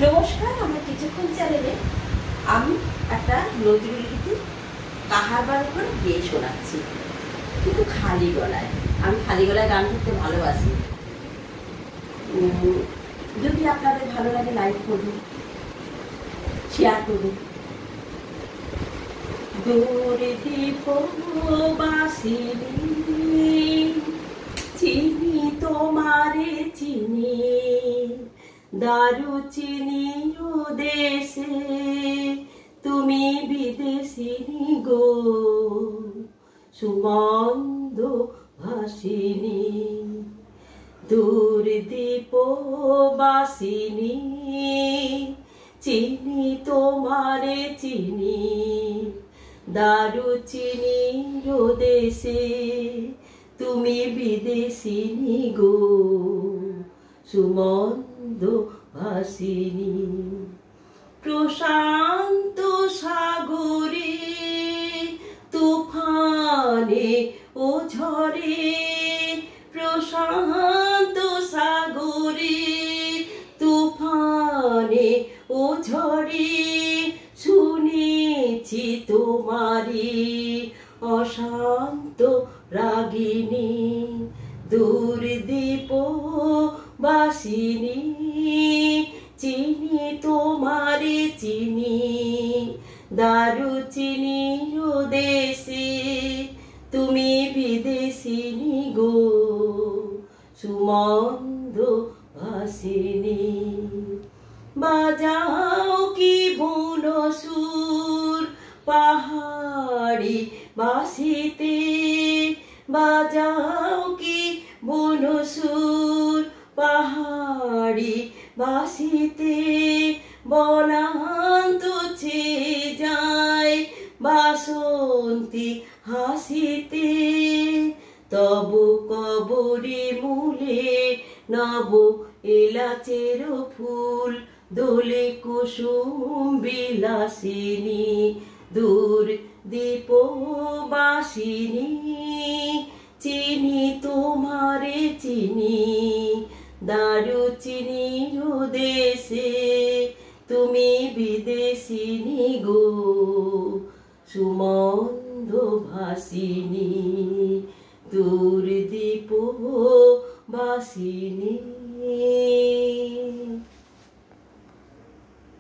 নমস্কার, আমার কিছুক্ষণ চ্যানেলে আমি একটা নজরুল গীতি কাহারবার উপর গেয়ে শোনাচ্ছি, কিন্তু খালি গলায়। আমি খালি গলায় গান করতে ভালোবাসি। যদি আপনাদের ভালো লাগে লাইক করুন, শেয়ার করুন। দূরে দীপবাসিনী, চিনি তোমারে চিনি, দারুচিনি দেশে তুমি বিদেশিনী গো, সুগন্ধ ভাসিনী। দূর দীপবাসিনী, চিনি তোমারে চিনি, দারুচিনি দেশে তুমি বিদেশিনী গো, সুমন্দ ভাসিনী। প্রশান্ত সাগরে তুফানে ও ঝড়ে, প্রশান্ত সাগরে তুফানে ও ঝড়ে শুনেছি তোমারি অশান্ত রাগিনী। দূর দীপবাসিনী, চিনি তোমারে চিনি, দারুচিনি দেশে তুমি বিদেশিনী গো, সুমন্দ ভাসিনী। বাজাও কি ভুন সুর পাহাড়ি বাসিতে, বাজাও কি ভুন সুর পাহাড়ি বাসিতে, বনান্ত ছেয়ে যায় বাসন্তী হাসিতে। তব কবরে মূলে নব এলাচের ফুল, দোলে কুসুম বিলাসিনী। দূর দীপবাসিনী, চিনি তোমারে চিনি, দারুচিনি দেশে তুমি বিদেশিনী গো, সুমন্দ ভাসিনী। দূর দীপবাসিনী।